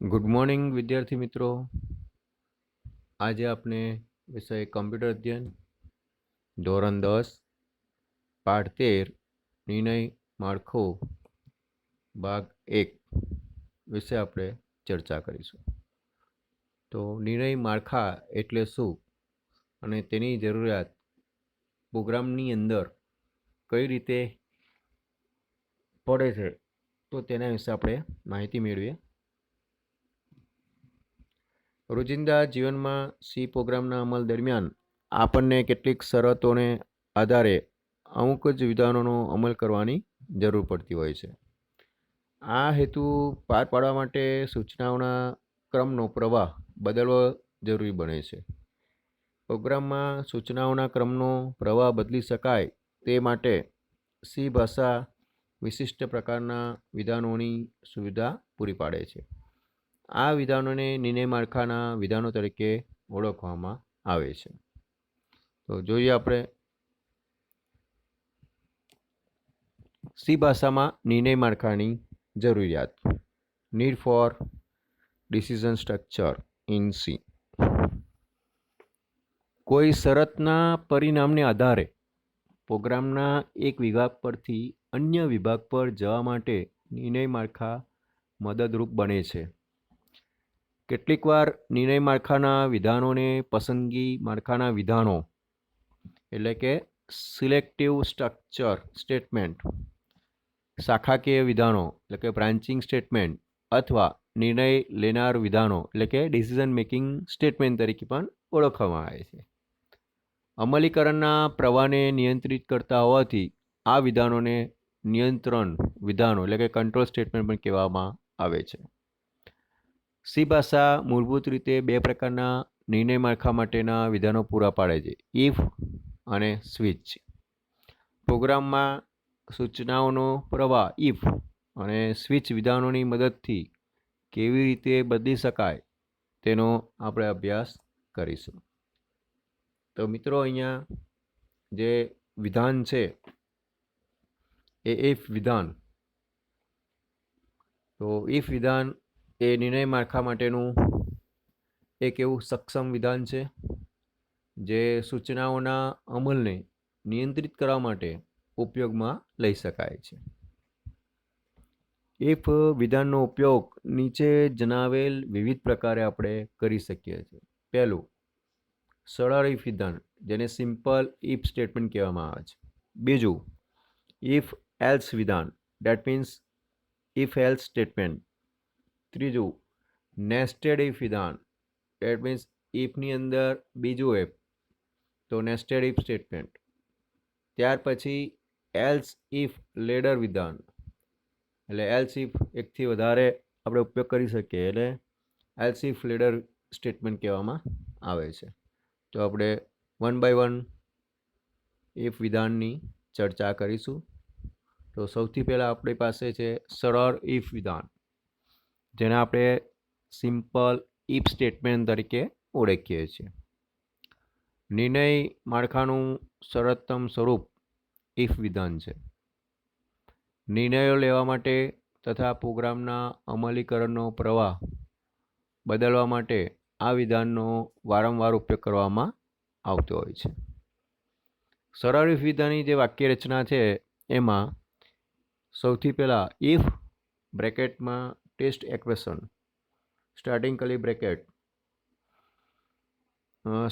Good morning વિદ્યાર્થી મિત્રો. આજે આપણે વિષય કમ્પ્યુટર અધ્યયન ધોરણ 10 પાઠ 13 નિર્ણય માળખું ભાગ 1 વિશે આપણે ચર્ચા કરીશું. તો નિર્ણય માળખા એટલે શું અને તેની જરૂરિયાત પ્રોગ્રામની અંદર કઈ રીતે પડે છે તો તેના વિશે આપણે માહિતી મેળવીએ. રોજિંદા જીવનમાં સી પ્રોગ્રામના અમલ દરમિયાન આપણને કેટલીક શરતોને આધારે અમુક જ વિધાનોનો અમલ કરવાની જરૂર પડતી હોય છે. આ હેતુ પાર પાડવા માટે સૂચનાઓના ક્રમનો પ્રવાહ બદલવો જરૂરી બને છે. પ્રોગ્રામમાં સૂચનાઓના ક્રમનો પ્રવાહ બદલી શકાય તે માટે સી ભાષા વિશિષ્ટ પ્રકારના વિધાનોની સુવિધા પૂરી પાડે છે. આ વિધાનોને નિર્ણય માળખાના વિધાનો તરીકે ઓળખવામાં આવે છે. તો જોઈએ આપણે સી ભાષામાં નિર્ણય માળખાની જરૂરિયાત. Need four decision structure in C. કોઈ શરતના પરિણામને આધારે પ્રોગ્રામના એક વિભાગ પરથી અન્ય વિભાગ પર જવા માટે નિર્ણય માળખા મદદરૂપ બને છે. કેટલીકવાર નિર્ણય માળખાના વિધાનોને પસંદગી માળખાના વિધાનો એટલે કે સિલેક્ટિવ સ્ટ્રક્ચર સ્ટેટમેન્ટ, શાખાકીય વિધાનો એટલે કે બ્રાન્ચિંગ સ્ટેટમેન્ટ અથવા નિર્ણય લેનાર વિધાનો એટલે કે ડિસિઝન મેકિંગ સ્ટેટમેન્ટ તરીકે પણ ઓળખવામાં આવે છે. અમલીકરણના પ્રવાહને નિયંત્રિત કરતા હોવાથી આ વિધાનોને નિયંત્રણ વિધાનો એટલે કે કંટ્રોલ સ્ટેટમેન્ટ પણ કહેવામાં આવે છે. સી ભાષા મૂળભૂત રીતે બે પ્રકારના નિર્ણય માળખા માટેના વિધાનો પૂરા પાડે છે: ઇફ અને સ્વિચ. પ્રોગ્રામમાં સૂચનાઓનો પ્રવાહ ઇફ અને સ્વિચ વિધાનોની મદદથી કેવી રીતે બદલી શકાય તેનો આપણે અભ્યાસ કરીશું. તો મિત્રો, અહીંયા જે વિધાન છે એ ઇફ વિધાન. તો ઇફ વિધાન એ નિર્ણય માળખા માટેનું એક એવું સક્ષમ વિધાન છે જે સૂચનાઓના અમલને નિયંત્રિત કરવા માટે ઉપયોગમાં લઈ શકાય છે. ઇફ વિધાનનો ઉપયોગ નીચે જણાવેલ વિવિધ પ્રકારે આપણે કરી શકીએ છીએ. પહેલું, સરળ ઇફ વિધાન, જેને સિમ્પલ ઇફ સ્ટેટમેન્ટ કહેવામાં આવે છે. બીજું, ઇફ એલ્સ વિધાન, that means if else statement. ત્રીજું, નેસ્ટેડ ઇફ વિધાન, દેટ મીન્સ ઇફની અંદર બીજું ઇફ, તો નેસ્ટેડ ઇફ સ્ટેટમેન્ટ. ત્યાર પછી એલ્સ ઇફ લેડર વિધાન, એટલે એલ્સ ઇફ એકથી વધારે આપણે ઉપયોગ કરી શકીએ એટલે એલ્સ ઇફ લેડર સ્ટેટમેન્ટ કહેવામાં આવે છે. તો આપણે વન બાય વન ઇફ વિધાનની ચર્ચા કરીશું. તો સૌથી પહેલાં આપણી પાસે છે સરળ ઇફ વિધાન, જેને આપણે સિમ્પલ ઇફ સ્ટેટમેન્ટ તરીકે ઓળખીએ છીએ. નિર્ણય માળખાનું સરળતમ સ્વરૂપ ઇફ વિધાન છે. નિર્ણયો લેવા માટે તથા પ્રોગ્રામના અમલીકરણનો પ્રવાહ બદલવા માટે આ વિધાનનો વારંવાર ઉપયોગ કરવામાં આવતો હોય છે. સરળ ઇફ વિધાનની જે વાક્ય રચના છે એમાં સૌથી પહેલાં ઇફ બ્રેકેટમાં test equation, starting curly bracket,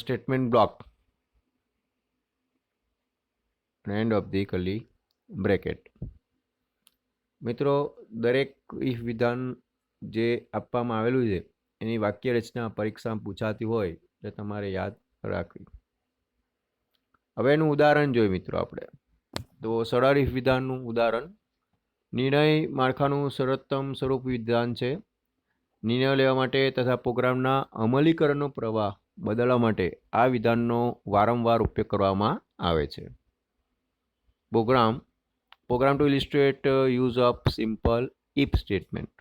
statement block અને end of the curly bracket. મિત્રો, દરેક ઇફ વિધાન જે આપવામાં આવેલું છે એની વાક્ય રચના પરીક્ષામાં પૂછાતી હોય એટલે તમારે યાદ રાખવી. હવે એનું ઉદાહરણ જોઈએ મિત્રો આપણે. તો સરળ ઇફ વિધાનનું ઉદાહરણ: નિર્ણય માળખાનું સરળતમ સ્વરૂપ વિધાન છે. નિર્ણયો લેવા માટે તથા પ્રોગ્રામના અમલીકરણનો પ્રવાહ બદલવા માટે આ વિધાનનો વારંવાર ઉપયોગ કરવામાં આવે છે. Program to illustrate use of simple if statement.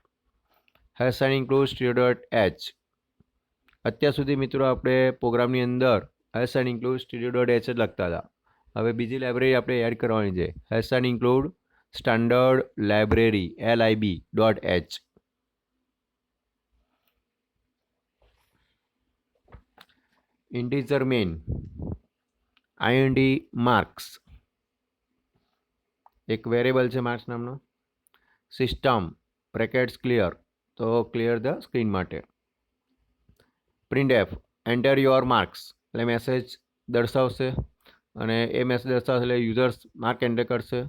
# include stereo.h. અત્યાર સુધી મિત્રો આપણે પ્રોગ્રામની અંદર # include stereo.h જ લખતા હતા. હવે બીજી લાઇબ્રેરી આપણે એડ કરવાની છે, # include standard library lib.h. Integer main I N D marks એક વેરિયેબલ છે માર્ક્સ નામનો. સિસ્ટમ બ્રેકેટ્સ ક્લિયર તો ક્લિયર ધ સ્ક્રીન માટે. પ્રિન્ટ એન્ટર યોર માર્ક્સ એટલે મેસેજ દર્શાવશે અને એ મેસેજ દર્શાવશે એટલે યુઝર્સ માર્ક એન્ટર કરશે.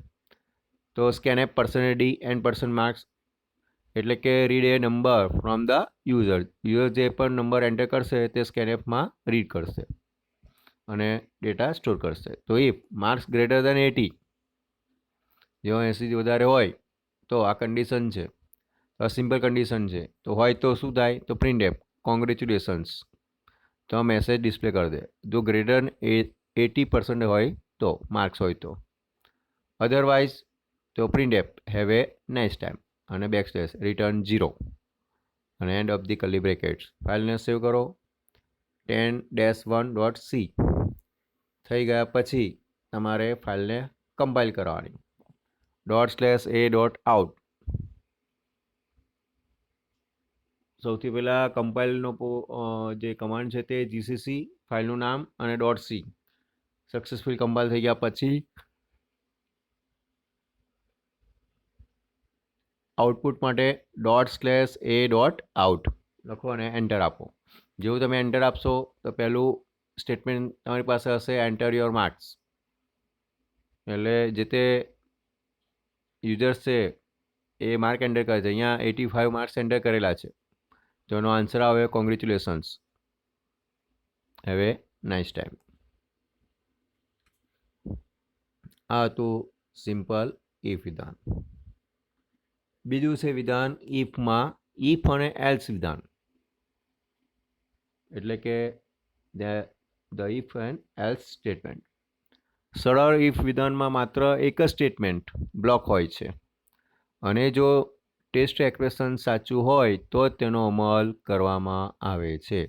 તો scanf percent D and percent marks એટલે કે read a number from the user. User જે પણ નંબર એન્ટર કરશે તે સ્કેનએપમાં રીડ કરશે અને ડેટા સ્ટોર કરશે. તો ઇફ માર્ક્સ ગ્રેટર દેન 80 જો 80થી વધારે હોય તો આ કન્ડિશન છે, સિમ્પલ કન્ડિશન છે. તો હોય તો શું થાય? તો પ્રિન્ટ એપ કોંગ્રેચ્યુલેશન્સ તો આ મેસેજ ડિસ્પ્લે કરી દે. જો ગ્રેટર 80% હોય તો માર્ક્સ હોય તો. અધરવાઇઝ તો print app have a nice time અને બેકસ્લેશ રિટર્ન 0 અને end of the curly brackets. ફાઇલને સેવ કરો. 10-1.c થઈ ગયા પછી તમારે ફાઇલને કમ્પાઇલ કરવાની. .a.out સૌથી પહેલાં કમ્પાઇલનો જે કમાન્ડ છે તે જીસીસી ફાઇલનું નામ અને .c સક્સેસફુલ કમ્પાઇલ થઈ ગયા પછી આઉટપુટ માટે .a.out લખો અને એન્ટર આપો. જેવું તમે એન્ટર આપશો તો પહેલું સ્ટેટમેન્ટ તમારી પાસે હશે એન્ટર યોર માર્ક્સ એટલે જે તે યુઝર્સ છે એ માર્ક એન્ટર કરે છે. અહીંયા 85 માર્ક્સ એન્ટર કરેલા છે તો એનો આન્સર આવે congratulations have a nice time. આ હતું સિમ્પલ ઇફ વિધાન. બીજું છે વિધાન ઇફમાં ઇફ અને એલ્સ વિધાન એટલે કે the if and else statement. સરળ ઇફ વિધાનમાં માત્ર એક જ સ્ટેટમેન્ટ બ્લોક હોય છે અને જો ટેસ્ટ એક્સપ્રેશન સાચું હોય તો જ તેનો અમલ કરવામાં આવે છે.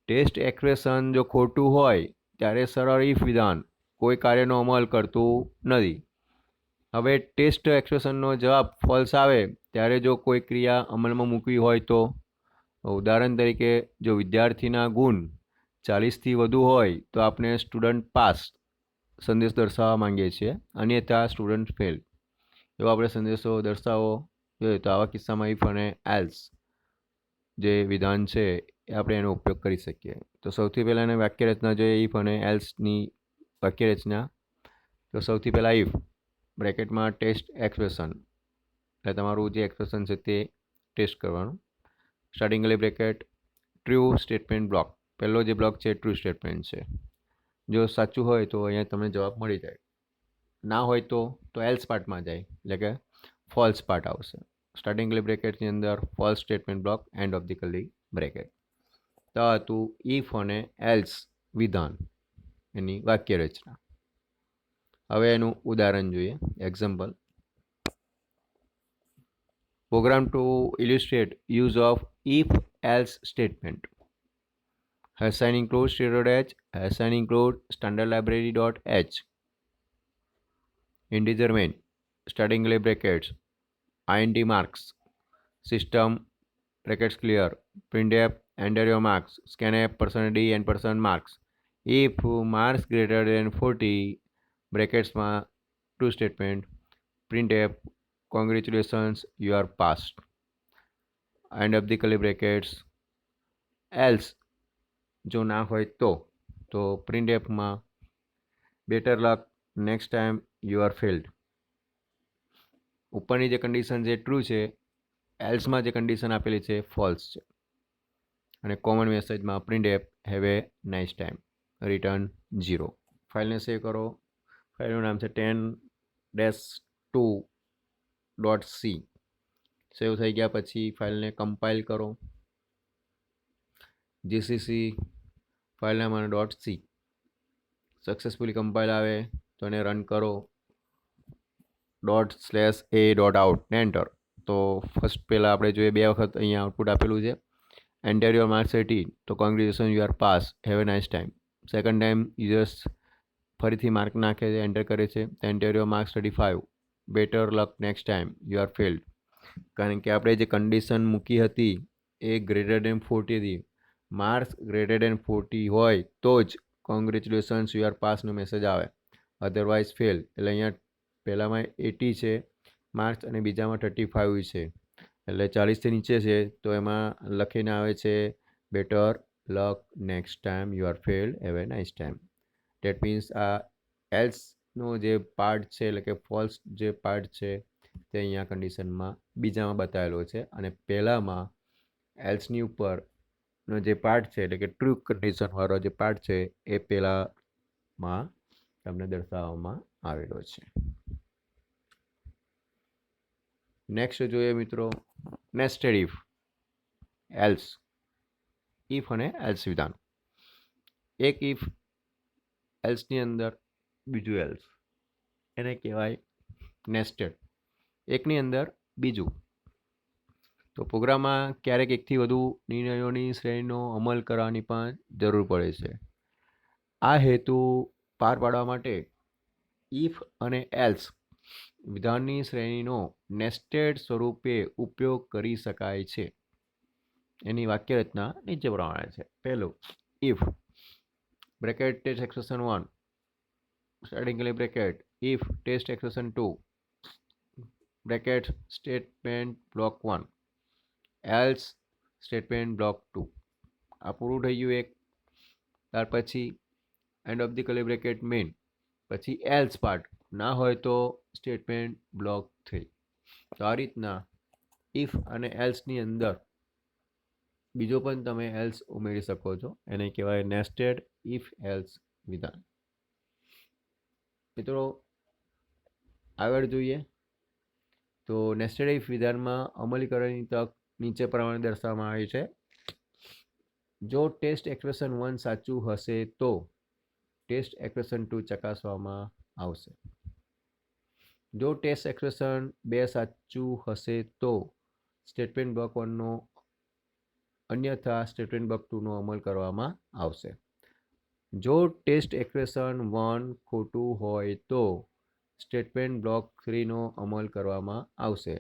ટેસ્ટ એક્સપ્રેશન જો ખોટું હોય ત્યારે સરળ ઇફ વિધાન કોઈ કાર્યનો અમલ કરતું નથી. હવે ટેસ્ટ એક્સપ્રેશનનો જવાબ ફોલ્સ આવે ત્યારે જો કોઈ ક્રિયા અમલમાં મૂકવી હોય તો ઉદાહરણ તરીકે જો વિદ્યાર્થીના ગુણ 40થી વધુ હોય તો આપણે સ્ટુડન્ટ પાસ સંદેશ દર્શાવવા માંગીએ છીએ, અન્યથા સ્ટુડન્ટ ફેલ એવો આપણે સંદેશો દર્શાવવો જોઈએ. તો આવા કિસ્સામાં ઇફ અને એલ્સ જે વિધાન છે એ આપણે એનો ઉપયોગ કરી શકીએ. તો સૌથી પહેલાં એને વાક્યરચના જોઈએ ઇફ અને એલ્સની વાક્યરચના. તો સૌથી પહેલાં ઇફ બ્રેકેટમાં ટેસ્ટ એક્સપ્રેશન એટલે તમારું જે એક્સપ્રેશન છે તે ટેસ્ટ કરવાનું. Starting curly bracket true statement block પહેલો જે બ્લોક છે ટ્રુ સ્ટેટમેન્ટ છે. જો સાચું હોય તો અહીંયા તમને જવાબ મળી જાય, ના હોય તો એલ્સ પાર્ટમાં જાય એટલે કે ફોલ્સ પાર્ટ આવશે. સ્ટાર્ટિંગ કર્લી બ્રેકેટની અંદર false statement block and of the curly bracket. તો હતું ઇફ અને એલ્સ વિધાન એની વાક્યરચના. હવે એનું ઉદાહરણ જોઈએ example. Program to illustrate use of if else statement. Assign include std.h, assign include standard library.h. Integer main, starting curly brackets, int marks, system brackets clear, printf enter your marks, scanf %d and %marks. If marks greater than 40 brackets ma true statement, printf congratulations you are passed. End of the curly brackets. Else જો ના હોય તો print એપમાં better luck next time you are failed. ઉપરની જે condition છે true છે, એલ્સમાં જે કન્ડિશન આપેલી છે ફોલ્સ છે. અને કોમન મેસેજમાં printf have a nice time return 0. ફાઇલને સેવ કરો. ફાઇલનું નામ છે 10-2.c. સેવ થઈ ગયા પછી ફાઇલને કમ્પાઇલ કરો. જીસીસી ફાઇલ નામ અને .c સક્સેસફુલી કમ્પાઇલ આવે તો એને રન કરો. .a.out ને એન્ટર. તો ફર્સ્ટ પહેલાં આપણે જોઈએ 2 વખત અહીંયા આઉટપુટ આપેલું છે એન્ટર યોર માર્ક્સ 18 તો congratulation you are pass have a nice time. Second time users ફરીથી માર્ક નાખે છે એન્ટર કરે છે તો enter your marks 35 better luck next time you are failed. કારણ કે આપણે જે કન્ડિશન મૂકી હતી એ ગ્રેટર દેન 40 હતી માર્ક્સ ગ્રેટર દેન 40 હોય તો જ કોંગ્રેચ્યુલેશન્સ યુ આર પાસનો મેસેજ આવે, અધરવાઇઝ ફેલ. એટલે અહીંયા પહેલામાં 80 છે માર્ક્સ અને બીજામાં 35 છે, એટલે 40થી નીચે છે તો એમાં લખીને આવે છે better luck next time you are failed, have a nice time. That means આ એલ્સનો જે પાર્ટ છે એટલે કે ફોલ્સ જે પાર્ટ છે તે અહીંયા કન્ડિશનમાં બીજામાં બતાવેલો છે અને પહેલામાં એલ્સની ઉપરનો જે પાર્ટ છે એટલે કે ટ્રુ કન્ડિશનવાળો જે પાર્ટ છે એ પહેલામાં તમને દર્શાવવામાં આવેલો છે. નેક્સ્ટ જોઈએ મિત્રો નેસ્ટેડ ઇફ, એલ્સ, ઇફ અને એલ્સ વિધાન. એક ઇફ એલ્સની અંદર બીજું એલ્સ, એને કહેવાય નેસ્ટેડ. એકની અંદર બીજું. તો પ્રોગ્રામમાં ક્યારેક એકથી વધુ નિર્ણયોની શ્રેણીનો અમલ કરવાની પણ જરૂર પડે છે. આ હેતુ પાર પાડવા માટે ઇફ અને એલ્સ વિધાનની શ્રેણીનો નેસ્ટેડ સ્વરૂપે ઉપયોગ કરી શકાય છે. એની વાક્યરચના નીચે પ્રમાણે છે. પહેલું, if bracket test expression 1 starting curly bracket, if test expression 2 bracket statement block 1 else statement block 2. આ પૂરું થઈ ગયું એક. ત્યાર પછી and of the curly bracket main, પછી એલ્સ પાર્ટ ના હોય તો સ્ટેટમેન્ટ બ્લોક 3. તો આ રીતના ઇફ અને એલ્સની અંદર બીજો પણ તમે એલ્સ ઉમેરી શકો છો, એને કહેવાય નેસ્ટેડ ઇફ એલ્સ વિધાન. મિત્રો આગળ જોઈએ તો નેસ્ટેડ ઇફ વિધાનમાં અમલીકરણની તક નીચે પ્રમાણે દર્શાવવામાં આવી છે. જો ટેસ્ટ એક્સપ્રેશન 1 સાચું હશે તો ટેસ્ટ એક્સપ્રેશન 2 ચકાસવામાં આવશે. જો ટેસ્ટ એક્સપ્રેશન 2 સાચું હશે તો સ્ટેટમેન્ટ બ્લોક 1નો અન્યથા સ્ટેટમેન્ટ બ્લોક 2નો અમલ કરવામાં આવશે. જો ટેસ્ટ એક્સપ્રેશન 1 ખોટું હોય તો સ્ટેટમેન્ટ બ્લોક 3નો અમલ કરવામાં આવશે.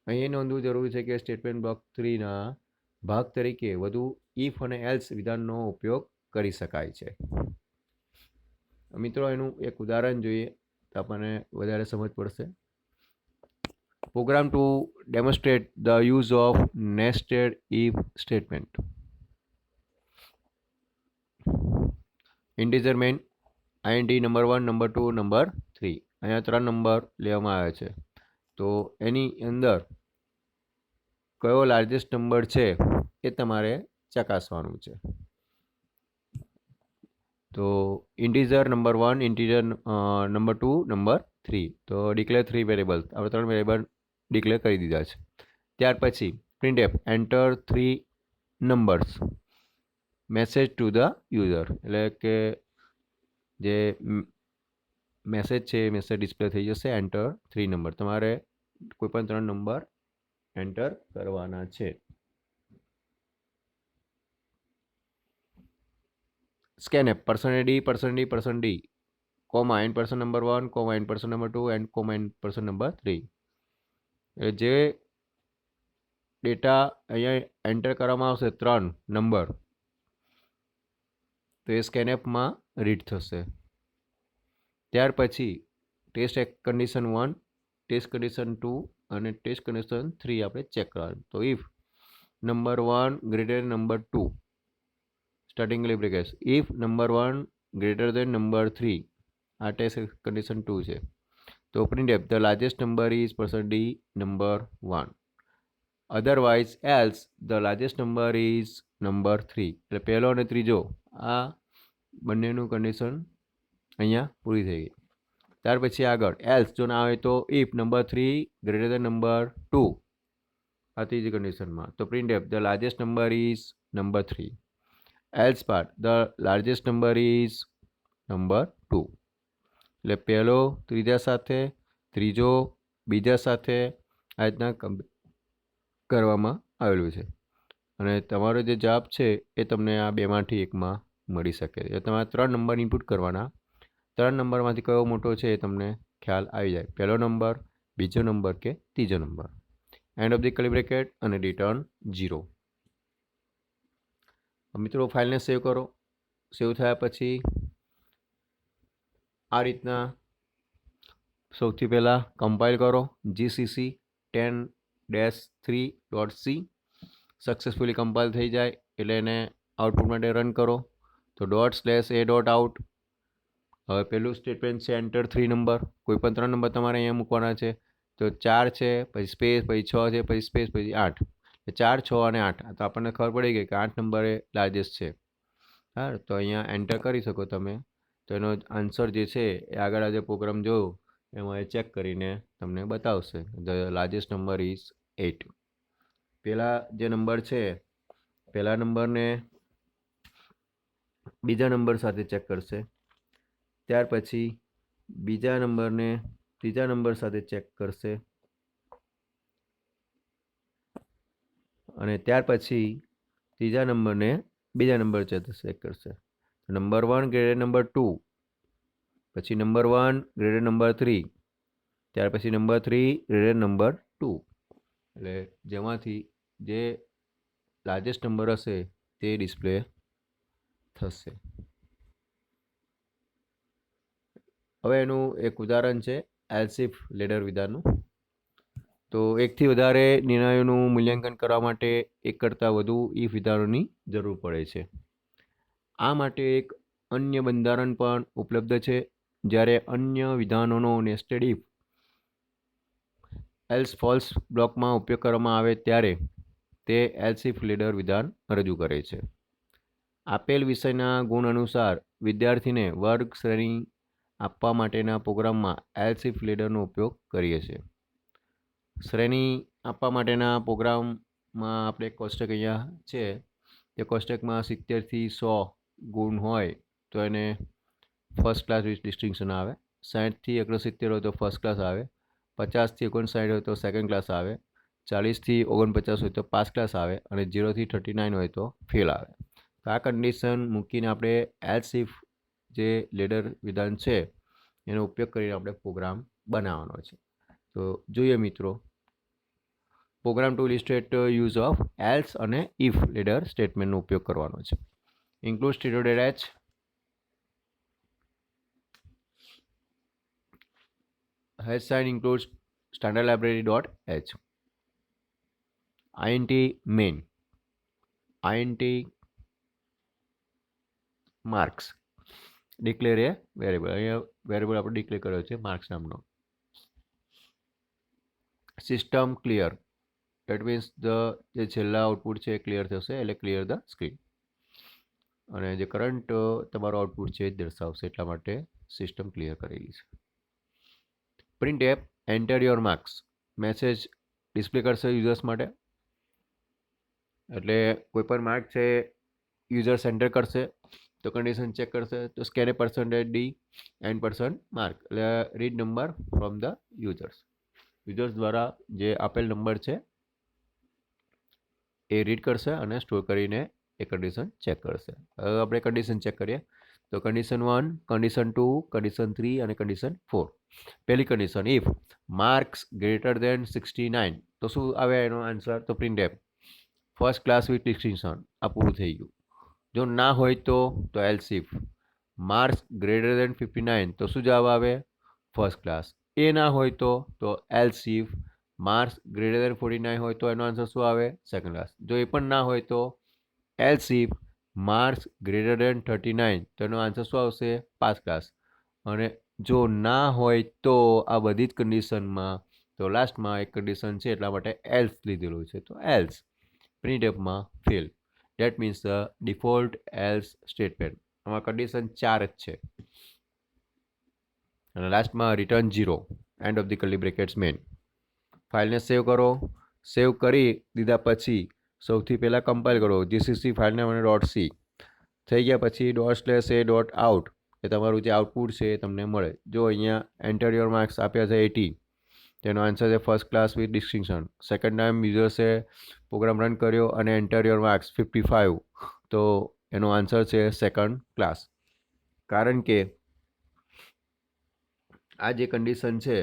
અહીં નોંધવું જરૂરી છે કે સ્ટેટમેન્ટ બ્લોક 3ના ભાગ તરીકે વધુ ઇફ અને એલ્સ વિધાનનો ઉપયોગ કરી શકાય છે. મિત્રો એનું એક ઉદાહરણ જોઈએ તો આપણને વધારે સમજ પડશે. Program to demonstrate the use of nested if statement. Integer main INT number 1, number 2, number 3. અહીંયા 3 નંબર લેવામાં આવ્યા છે. તો એની અંદર કયો લાર્જેસ્ટ નંબર છે એ તમારે ચકાસવાનું છે. તો integer number 1, integer number 2, number 3. તો ડિક્લેર 3 વેરિયેબલ, આપણે 3 વેરિયેબલ ડિક્લેર કરી દીધા છે. ત્યાર પછી printf enter 3 numbers message to the user, એટલે કે જે મેસેજ છે એ મેસેજ ડિસ્પ્લે થઈ જશે. એન્ટર 3 નંબર, તમારે કોઈ પણ 3 નંબર એન્ટર કરવાના છે. Scanf %d, comma n person number 1, comma n person number 2 and comma n person number 3. એટલે જે ડેટા અહીંયા એન્ટર કરવામાં આવશે 3 નંબર, તો એ સ્કેનએફમાં રીડ થશે. ત્યાર પછી ટેસ્ટ કન્ડિશન 1, ટેસ્ટ કન્ડિશન 2 અને ટેસ્ટ કન્ડિશન 3 આપણે ચેક કરવાનું. તો if number 1 greater number 2 starting bracket, if number 1 greater than number 3, આ ટેસ્ટ કન્ડિશન 2 છે. તો printf the largest number is %d number 1, otherwise else the largest number is number 3. એટલે પહેલો અને ત્રીજો આ બંનેનું કન્ડિશન અહીંયા પૂરી થઈ ગઈ. ત્યાર પછી આગળ એલ્સ જો ના આવે તો if number 3 greater than number 2, આ ત્રીજી કન્ડિશનમાં. તો printf the largest number is number 3, else part the largest number is number 2. એટલે પહેલો ત્રીજા સાથે, ત્રીજો બીજા સાથે આ રીતના કરવામાં આવેલું છે અને તમારો જે જવાબ છે એ તમને આ બેમાંથી એકમાં મળી શકે. એટલે તમારે 3 નંબર ઇનપુટ કરવાના. 3 નંબરમાંથી કયો મોટો છે એ તમને ખ્યાલ આવી જાય. પહેલો નંબર, બીજો નંબર કે ત્રીજો number. And of the curly bracket અને રિટર્ન 0. મિત્રો ફાઇલને સેવ કરો. સેવ થયા પછી આ રીતના સૌથી પહેલાં કમ્પાઇલ કરો. GCC 10-3.c સક્સેસફુલી કમ્પાઇલ થઈ જાય એટલે એને આઉટપુટ માટે રન કરો. તો ./a.out. હવે પહેલું સ્ટેટમેન્ટ છે એન્ટર 3 નંબર. કોઈ પણ 3 નંબર તમારે અહીંયા મૂકવાના છે. તો 4 છે, પછી સ્પેસ, પછી 6 છે, પછી સ્પેસ, પછી 8. 4, 6 અને 8. તો આપણને ખબર પડી ગઈ કે 8 નંબર એ લાર્જેસ્ટ છે. હા, તો અહીંયા એન્ટર કરી શકો તમે. તો એનો આન્સર જે છે એ આગળ જે પ્રોગ્રામ જોયો એમાં એ ચેક કરીને તમને બતાવશે. The largest number is 8. પહેલા જે નંબર છે પહેલા નંબરને બીજા નંબર સાથે ચેક કરશે. ત્યાર પછી બીજા નંબરને ત્રીજા નંબર સાથે ચેક કરશે અને ત્યાર પછી ત્રીજા નંબરને બીજા નંબર સાથે ચેક કરશે. નંબર 1 ગ્રેડર નંબર 2, પછી નંબર 1 ગ્રેડર નંબર 3, ત્યાર પછી નંબર 3 ગ્રેડર નંબર 2. એટલે જેમાંથી જે લાર્જેસ્ટ નંબર હશે તે ડિસ્પ્લે થશે. હવે એનું એક ઉદાહરણ છે એલ્સ ઇફ લેડર વિધાનનું. તો એકથી વધારે નિર્ણયોનું મૂલ્યાંકન કરવા માટે એક કરતાં વધુ ઇફ વિધાનોની જરૂર પડે છે. આ માટે એક અન્ય બંધારણ પણ ઉપલબ્ધ છે. જ્યારે અન્ય વિધાનોનો નેસ્ટેડ ઇફ એલ્સ ફોલ્સ બ્લોકમાં ઉપયોગ કરવામાં આવે ત્યારે તે એલ્સ ઇફ લેડર વિધાન રજૂ કરે છે. આપેલ વિષયના ગુણ અનુસાર વિદ્યાર્થીને વર્ગ શ્રેણી આપવા માટેના પ્રોગ્રામમાં એલ્સ ઇફ લેડરનો ઉપયોગ કરીએ છીએ. શ્રેણી આપવા માટેના પ્રોગ્રામમાં આપણે કોષ્ટક અહીંયા છે. તે કોષ્ટકમાં 70થી 100 ગુણ હોય તો એને ફર્સ્ટ ક્લાસ વિથ ડિસ્ટિંક્શન આવે. 60થી 69 હોય તો ફર્સ્ટ ક્લાસ આવે. 50થી 59 હોય તો સેકન્ડ ક્લાસ આવે. 40થી 49 હોય તો પાસ ક્લાસ આવે અને 0થી 39 હોય તો ફેલ આવે. તો આ કન્ડિશન મૂકીને આપણે એલ્સ ઇફ જે લેડર વિધાન છે એનો ઉપયોગ કરીને આપણે પ્રોગ્રામ બનાવવાનો છે. તો જોઈએ મિત્રો, program to illustrate use of else અને ઇફ લેડર સ્ટેટમેન્ટનો ઉપયોગ કરવાનો છે. Include stdio.h hash sign includes standard library.h int main int marks declare a variable. અહીંયા વેરિયેબલ આપણે ડિક્લેર કર્યો છે માર્ક્સ નામનો. સિસ્ટમ ક્લિયર, દેટ મીન્સ જે છેલ્લા આઉટપુટ છે એ ક્લિયર થશે એટલે ક્લિયર ધ સ્ક્રીન. અને જે કરંટ તમારો આઉટપુટ છે એ દર્શાવશે એટલા માટે સિસ્ટમ ક્લિયર કરેલી છે. Print app enter your marks message display કરશે યુઝર્સ માટે. એટલે કોઈ પણ માર્ક છે યુઝર્સ એન્ટર કરશે તો કન્ડિશન ચેક કરશે. તો scan A %d and %mark એટલે read number from the users. Users દ્વારા જે આપેલ નંબર છે એ રીડ કરશે અને સ્ટોર કરીને એ કન્ડિશન ચેક કરશે. હવે આપણે કન્ડિશન ચેક કરીએ. તો કન્ડિશન 1, કન્ડિશન 2, કન્ડિશન 3 અને કન્ડિશન 4. પહેલી condition if marks greater than 69 તો શું આવે એનો આન્સર? તો print app first class with distinction. આ પૂરું થઈ ગયું. જો ના હોય તો else if marks greater than 59 તો શું જવાબ આવે? First class. એ ના હોય તો else if marks greater than 49 હોય તો એનો આન્સર શું આવે? Second class. જો એ પણ ના હોય તો else if marks greater than 39 તો એનો આન્સર શું આવશે? Pass class. અને જો ના હોય તો આ બધી જ કન્ડિશનમાં તો લાસ્ટમાં એક કન્ડિશન છે એટલા માટે એલ્સ લીધેલું છે તો એલ્સ. પ્રિન્ટ એપમાં ફેલ. That means the default else statement. આમાં કન્ડિશન 4 જ છે. અને લાસ્ટમાં return 0 end of the curly brackets main. ફાઇલને સેવ કરો. સેવ કરી દીધા પછી સૌથી પહેલાં કમ્પાઇલ કરો. GCC ફાઇલને મને .c થઈ ગયા પછી ./a.out એ તમારું જે આઉટપુટ છે એ તમને મળે. જો અહીંયા એન્ટર યોર માર્ક્સ આપ્યા છે 80 તેનો આન્સર છે first class with distinction. Second time યુઝર્સે પ્રોગ્રામ રન કર્યો અને એન્ટર યોર માર્ક્સ 55 તો એનો આન્સર છે સેકન્ડ ક્લાસ. કારણ કે આ જે કન્ડિશન છે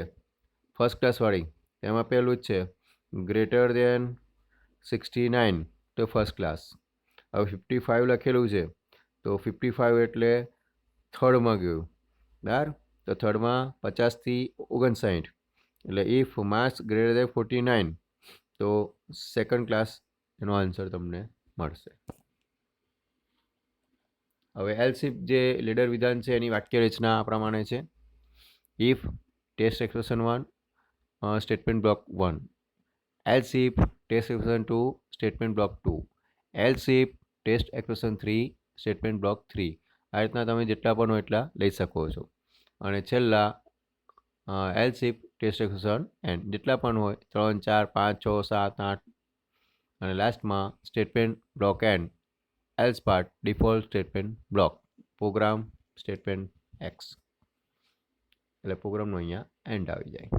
ફર્સ્ટ ક્લાસવાળી એમાં પહેલું જ છે ગ્રેટર દેન 69 તો ફર્સ્ટ ક્લાસ. હવે 55 લખેલું છે તો 55 એટલે થર્ડમાં ગયું બરાબર. તો થર્ડમાં 50થી 59 એટલે ઇફ માર્ક્સ ગ્રેટર દેન 49 તો સેકન્ડ ક્લાસ એનો આન્સર તમને મળશે. હવે એલ્સિફ જે લેડર વિધાન છે એની વાક્ય રચના આ પ્રમાણે છે. If test expression 1 statement block 1, else if test expression 2 statement block 2, else if test expression 3 statement block 3. આ રીતના તમે જેટલા પણ હોય એટલા લઈ શકો છો. અને છેલ્લા else if test expression and જેટલા પણ હોય 3 4 5 6 7 8 અને લાસ્ટમાં statement block and else part default statement block program statement x એટલે પ્રોગ્રામનો અહીંયા એન્ડ આવી જાય.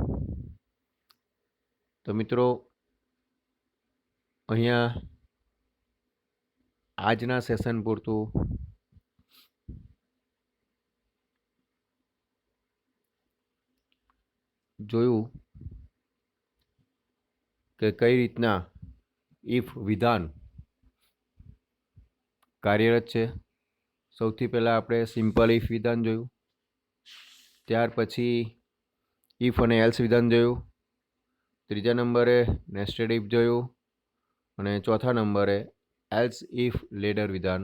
તો મિત્રો અહીંયા આજના સેશન પૂરતું જોયું કે કઈ રીતના ઇફ વિધાન કાર્યરત છે. સૌથી પહેલાં આપણે સિમ્પલ ઇફ વિધાન જોયું, ત્યાર પછી ઇફ અને એલ્સ વિધાન જોયું, ત્રીજા નંબરે નેસ્ટેડ ઇફ જોયું અને ચોથા નંબરે એલ્સ ઇફ લેડર વિધાન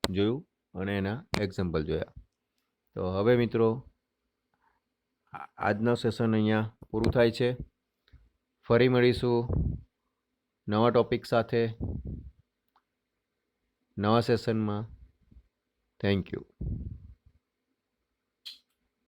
જોયું અને એના એક્ઝામ્પલ જોયા. તો હવે મિત્રો આજનો સેશન અહીંયા પૂરું થાય છે. ફરી મળીશું નવા ટોપિક સાથે નવા સેશનમાં. Thank you.